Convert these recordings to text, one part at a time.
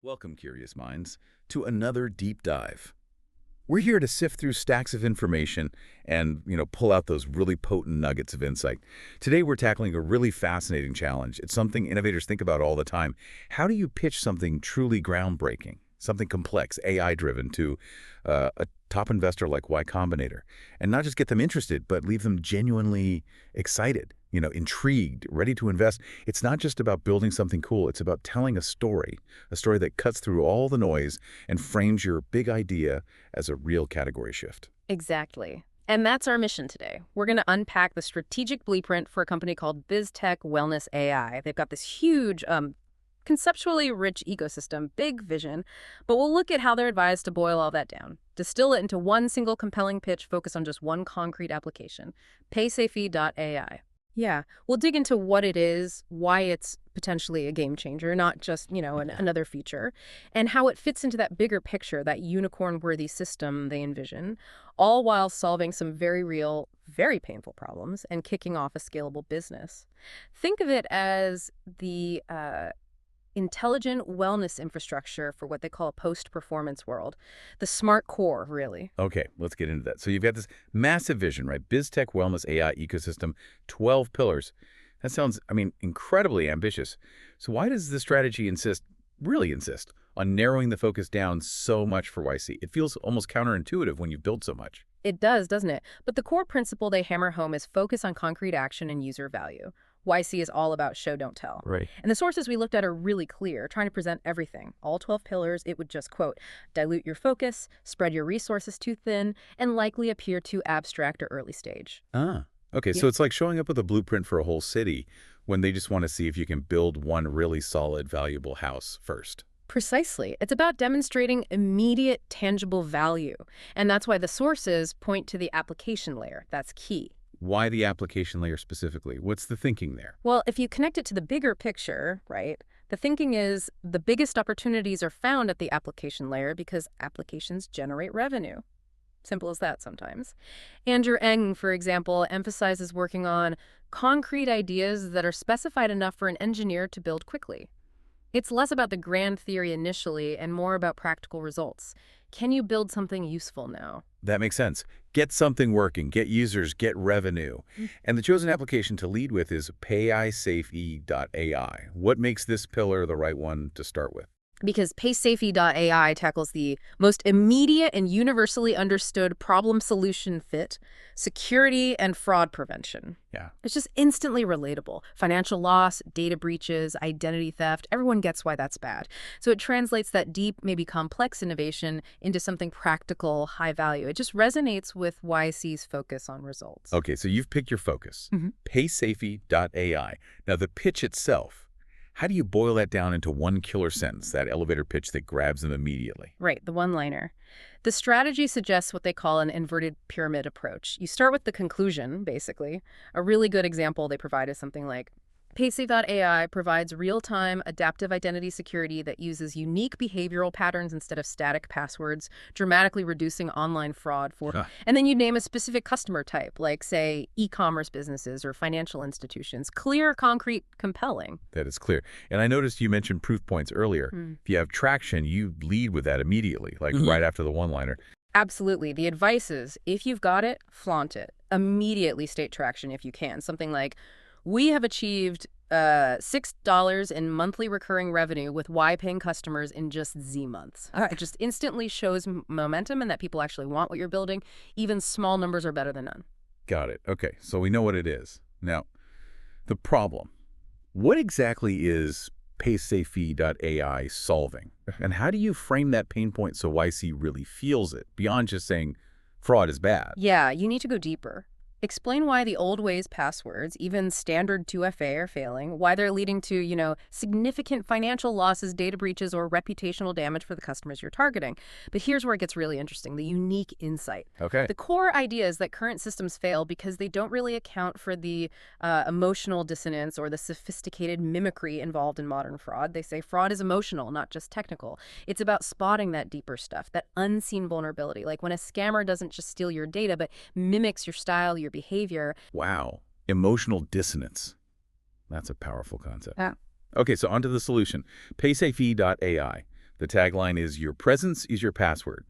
Welcome, curious minds, to another deep dive. We're here to sift through stacks of information and, pull out those really potent nuggets of insight. Today, we're tackling a really fascinating challenge. It's something innovators think about all the time. How do you pitch something truly groundbreaking, something complex, AI-driven, to a top investor like Y Combinator? And not just get them interested, but leave them genuinely excited, intrigued, ready to invest. It's not just about building something cool. It's about telling a story that cuts through all the noise and frames your big idea as a real category shift. Exactly. And that's our mission today. We're going to unpack the strategic blueprint for a company called BizTech Wellness AI. They've got this huge, conceptually rich ecosystem, big vision, but we'll look at how they're advised to boil all that down, distill it into one single compelling pitch, focus on just one concrete application, PAISAFE.ai. Yeah, we'll dig into what it is, why it's potentially a game changer, not just, another feature, and how it fits into that bigger picture, that unicorn-worthy system they envision, all while solving some very real, very painful problems and kicking off a scalable business. Think of it as the intelligent wellness infrastructure for what they call a post-performance world. The smart core, really. Okay, let's get into that. So you've got this massive vision, right? BizTech Wellness AI ecosystem, 12 pillars. That sounds, incredibly ambitious. So why does this strategy really insist, on narrowing the focus down so much for YC? It feels almost counterintuitive when you build so much. It does, doesn't it? But the core principle they hammer home is focus on concrete action and user value. YC is all about show, don't tell. Right. And the sources we looked at are really clear, trying to present everything. All 12 pillars, it would just, quote, dilute your focus, spread your resources too thin, and likely appear too abstract or early stage. Ah, okay. So it's like showing up with a blueprint for a whole city when they just want to see if you can build one really solid, valuable house first. Precisely. It's about demonstrating immediate, tangible value. And that's why the sources point to the application layer. That's key. Why the application layer specifically? What's the thinking there? Well, if you connect it to the bigger picture, right, the thinking is the biggest opportunities are found at the application layer because applications generate revenue. Simple as that sometimes. Andrew Ng, for example, emphasizes working on concrete ideas that are specified enough for an engineer to build quickly. It's less about the grand theory initially and more about practical results. Can you build something useful now? That makes sense. Get something working, get users, get revenue. And the chosen application to lead with is PAISAFE.ai. What makes this pillar the right one to start with? Because PAISAFE.ai tackles the most immediate and universally understood problem-solution fit, security and fraud prevention. Yeah. It's just instantly relatable. Financial loss, data breaches, identity theft, everyone gets why that's bad. So it translates that deep, maybe complex innovation into something practical, high value. It just resonates with YC's focus on results. Okay, so you've picked your focus. PAISAFE.ai. Now, the pitch itself, how do you boil that down into one killer sentence, that elevator pitch that grabs them immediately? Right, the one-liner. The strategy suggests what they call an inverted pyramid approach. You start with the conclusion, basically. A really good example they provide is something like, PAISAFE.ai provides real-time adaptive identity security that uses unique behavioral patterns instead of static passwords, dramatically reducing online fraud And then you name a specific customer type, like, say, e-commerce businesses or financial institutions. Clear, concrete, compelling. That is clear. And I noticed you mentioned proof points earlier. If you have traction, you lead with that immediately, like right after the one-liner. Absolutely. The advice is, if you've got it, flaunt it. Immediately state traction if you can. Something like, we have achieved $6 in monthly recurring revenue with Y paying customers in just Z months. All right. It just instantly shows momentum and that people actually want what you're building. Even small numbers are better than none. Got it. Okay, so we know what it is. Now, the problem. What exactly is PAISAFE.ai solving? And how do you frame that pain point so YC really feels it, beyond just saying fraud is bad? Yeah, you need to go deeper. Explain why the old ways passwords, even standard 2FA, are failing, why they're leading to, significant financial losses, data breaches, or reputational damage for the customers you're targeting. But here's where it gets really interesting, the unique insight. Okay. The core idea is that current systems fail because they don't really account for the emotional dissonance or the sophisticated mimicry involved in modern fraud. They say fraud is emotional, not just technical. It's about spotting that deeper stuff, that unseen vulnerability, like when a scammer doesn't just steal your data, but mimics your style, your behavior. Wow. Emotional dissonance. That's a powerful concept. Yeah. Okay, so onto the solution. PAISAFE.ai. The tagline is, "Your presence is your password."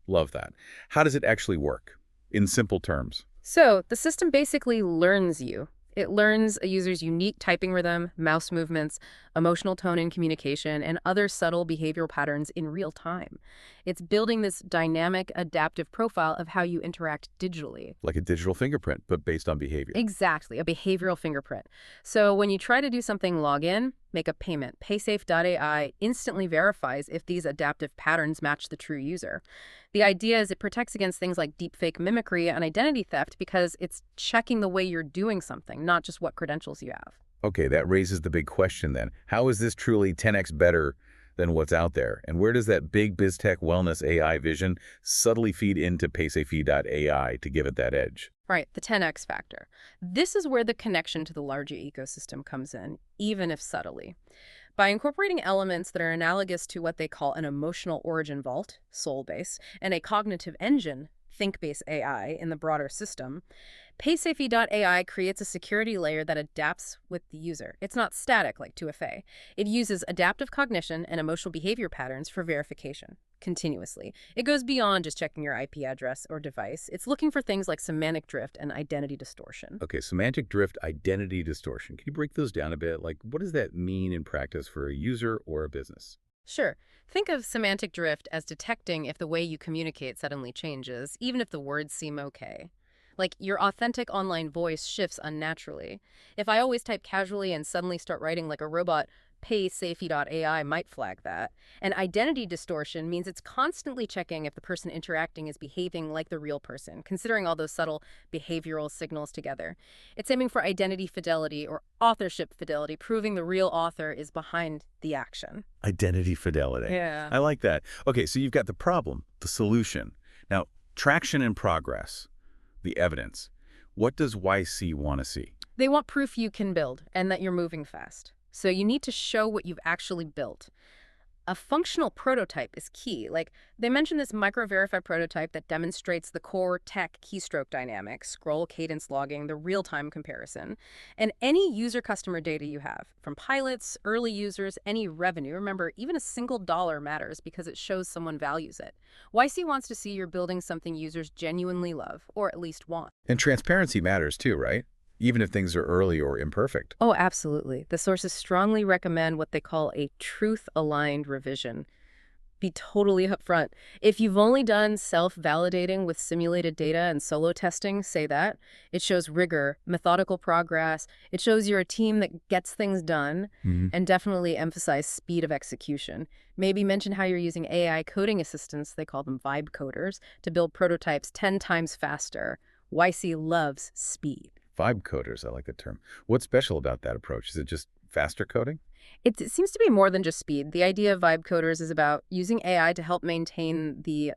Love that. How does it actually work? In simple terms. So the system basically learns you. It learns a user's unique typing rhythm, mouse movements, emotional tone in communication, and other subtle behavioral patterns in real time. It's building this dynamic, adaptive profile of how you interact digitally. Like a digital fingerprint, but based on behavior. Exactly, a behavioral fingerprint. So when you try to do something, log in, make a payment, PAISAFE.ai instantly verifies if these adaptive patterns match the true user. The idea is it protects against things like deepfake mimicry and identity theft because it's checking the way you're doing something, not just what credentials you have. Okay, that raises the big question then. How is this truly 10x better than what's out there? And where does that big BizTech Wellness AI vision subtly feed into PAISAFE.ai to give it that edge? Right, the 10x factor. This is where the connection to the larger ecosystem comes in, even if subtly. By incorporating elements that are analogous to what they call an emotional origin vault, Soulbase, and a cognitive engine, ThinkBase AI, in the broader system, PaySafety.ai creates a security layer that adapts with the user. It's not static like 2FA. It uses adaptive cognition and emotional behavior patterns for verification, continuously. It goes beyond just checking your IP address or device. It's looking for things like semantic drift and identity distortion. Okay, semantic drift, identity distortion. Can you break those down a bit? Like, what does that mean in practice for a user or a business? Sure. Think of semantic drift as detecting if the way you communicate suddenly changes, even if the words seem okay. Like your authentic online voice shifts unnaturally. If I always type casually and suddenly start writing like a robot, PaySafety.ai might flag that. And identity distortion means it's constantly checking if the person interacting is behaving like the real person, considering all those subtle behavioral signals together. It's aiming for identity fidelity or authorship fidelity, proving the real author is behind the action. Identity fidelity. Yeah. I like that. Okay, so you've got the problem, the solution. Now, traction and progress, the evidence. What does YC want to see? They want proof you can build and that you're moving fast. So you need to show what you've actually built. A functional prototype is key. Like, they mentioned this micro-verified prototype that demonstrates the core tech keystroke dynamics, scroll cadence logging, the real-time comparison, and any user customer data you have, from pilots, early users, any revenue. Remember, even a single dollar matters because it shows someone values it. YC wants to see you're building something users genuinely love, or at least want. And transparency matters too, right? Even if things are early or imperfect. Oh, absolutely. The sources strongly recommend what they call a truth-aligned revision. Be totally upfront. If you've only done self-validating with simulated data and solo testing, say that. It shows rigor, methodical progress. It shows you're a team that gets things done, and definitely emphasize speed of execution. Maybe mention how you're using AI coding assistants, they call them vibe coders, to build prototypes 10 times faster. YC loves speed. Vibe coders, I like the term. What's special about that approach? Is it just faster coding? It seems to be more than just speed. The idea of vibe coders is about using AI to help maintain the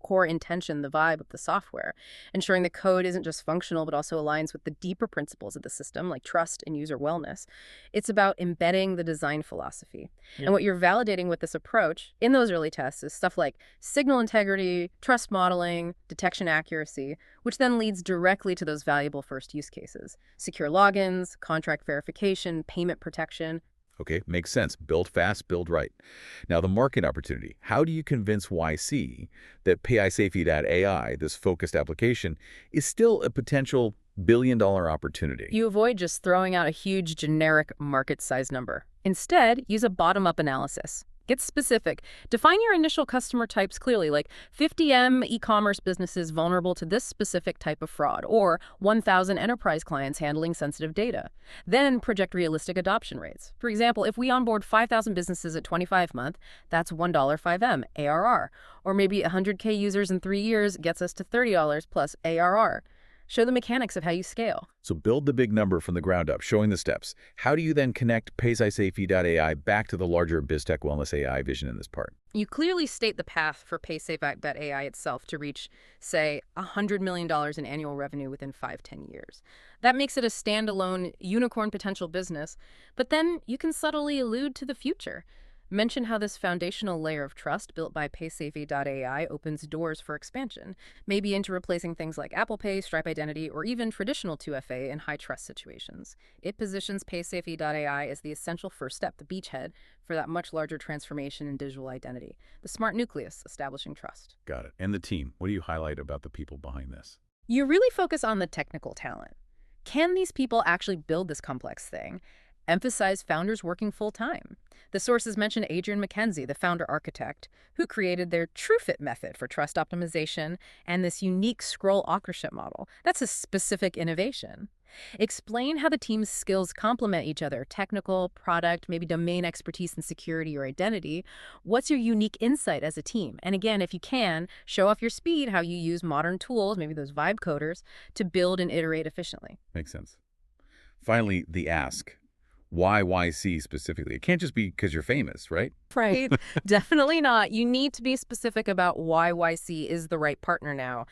core intention, the vibe of the software, ensuring the code isn't just functional but also aligns with the deeper principles of the system, like trust and user wellness. It's about embedding the design philosophy. And what you're validating with this approach in those early tests is stuff like signal integrity, trust modeling, detection accuracy, which then leads directly to those valuable first use cases: secure logins, contract verification, payment protection. Okay, makes sense. Build fast, build right. Now, the market opportunity. How do you convince YC that PAISAFE.ai, this focused application, is still a potential billion-dollar opportunity? You avoid just throwing out a huge generic market size number. Instead, use a bottom-up analysis. Get specific. Define your initial customer types clearly, like 50M e-commerce businesses vulnerable to this specific type of fraud, or 1,000 enterprise clients handling sensitive data. Then project realistic adoption rates. For example, if we onboard 5,000 businesses at 25 month, that's $1 5M ARR. Or maybe 100K users in 3 years gets us to $30 plus ARR. Show the mechanics of how you scale. So build the big number from the ground up, showing the steps. How do you then connect PAISAFE.ai back to the larger BizTech Wellness AI vision in this part? You clearly state the path for PaySafe.ai itself to reach, say, $100 million in annual revenue within 5-10 years. That makes it a standalone unicorn potential business, but then you can subtly allude to the future. Mention how this foundational layer of trust built by PAISAFE.ai opens doors for expansion, maybe into replacing things like Apple Pay, Stripe Identity, or even traditional 2FA in high-trust situations. It positions PAISAFE.ai as the essential first step, the beachhead, for that much larger transformation in digital identity, the smart nucleus establishing trust. Got it. And the team. What do you highlight about the people behind this? You really focus on the technical talent. Can these people actually build this complex thing? Emphasize founders working full-time. The sources mention Adrian McKenzie, the founder architect, who created their TrueFit method for trust optimization and this unique scroll authorship model. That's a specific innovation. Explain how the team's skills complement each other, technical, product, maybe domain expertise in security or identity. What's your unique insight as a team? And again, if you can, show off your speed, how you use modern tools, maybe those vibe coders, to build and iterate efficiently. Makes sense. Finally, the ask. Why YC specifically? It can't just be because you're famous, right? Right. Definitely not. You need to be specific about why YC is the right partner now.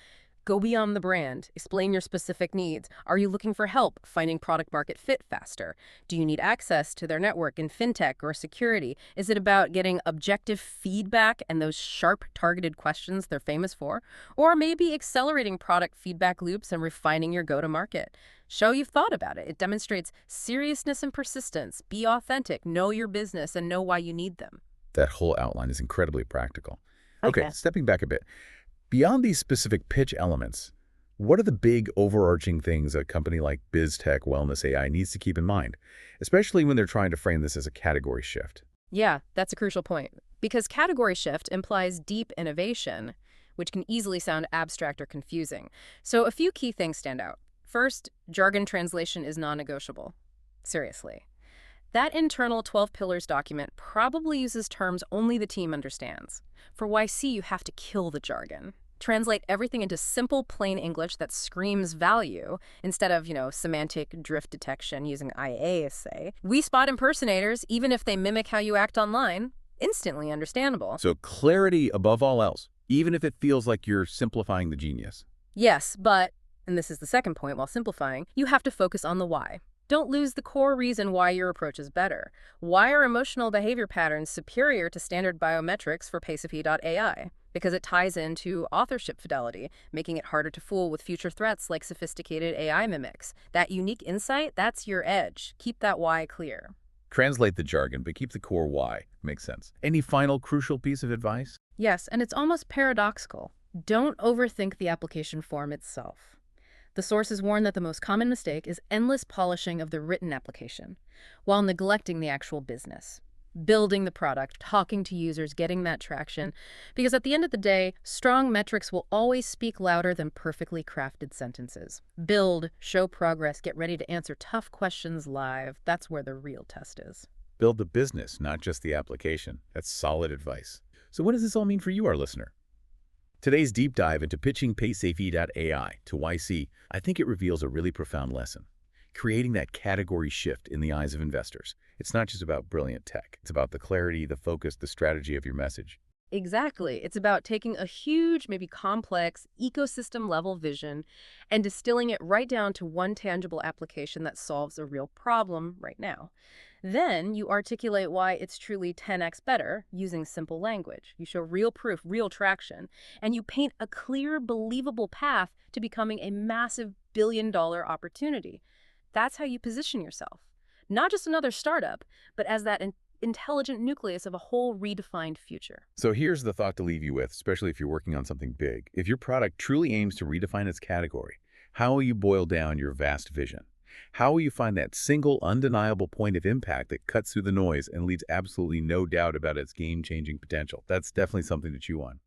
Go beyond the brand. Explain your specific needs. Are you looking for help finding product market fit faster? Do you need access to their network in fintech or security? Is it about getting objective feedback and those sharp, targeted questions they're famous for? Or maybe accelerating product feedback loops and refining your go-to-market? Show you've thought about it. It demonstrates seriousness and persistence. Be authentic, know your business, and know why you need them. That whole outline is incredibly practical. Okay. Okay, stepping back a bit. Beyond these specific pitch elements, what are the big overarching things a company like BizTech Wellness AI needs to keep in mind, especially when they're trying to frame this as a category shift? Yeah, that's a crucial point. Because category shift implies deep innovation, which can easily sound abstract or confusing. So a few key things stand out. First, jargon translation is non-negotiable. Seriously. That internal 12 pillars document probably uses terms only the team understands. For YC, you have to kill the jargon. Translate everything into simple, plain English that screams value instead of, semantic drift detection using IASA. We spot impersonators, even if they mimic how you act online. Instantly understandable. So clarity above all else, even if it feels like you're simplifying the genius. Yes, but, and this is the second point while simplifying, you have to focus on the why. Don't lose the core reason why your approach is better. Why are emotional behavior patterns superior to standard biometrics for PAISAFE.ai? Because it ties into authorship fidelity, making it harder to fool with future threats like sophisticated AI mimics. That unique insight, that's your edge. Keep that why clear. Translate the jargon, but keep the core why. Makes sense. Any final crucial piece of advice? Yes, and it's almost paradoxical. Don't overthink the application form itself. The sources warn that the most common mistake is endless polishing of the written application, while neglecting the actual business. Building the product, talking to users, getting that traction. Because at the end of the day, strong metrics will always speak louder than perfectly crafted sentences. Build, show progress, get ready to answer tough questions live. That's where the real test is. Build the business, not just the application. That's solid advice. So what does this all mean for you, our listener? Today's deep dive into pitching PAISAFE.ai to YC, I think it reveals a really profound lesson. Creating that category shift in the eyes of investors. It's not just about brilliant tech. It's about the clarity, the focus, the strategy of your message. Exactly. It's about taking a huge, maybe complex, ecosystem-level vision and distilling it right down to one tangible application that solves a real problem right now. Then you articulate why it's truly 10x better using simple language. You show real proof, real traction, and you paint a clear, believable path to becoming a massive billion-dollar opportunity. That's how you position yourself. Not just another startup, but as that intelligent nucleus of a whole redefined future. So here's the thought to leave you with, especially if you're working on something big. If your product truly aims to redefine its category, how will you boil down your vast vision? How will you find that single, undeniable point of impact that cuts through the noise and leaves absolutely no doubt about its game-changing potential? That's definitely something to chew on.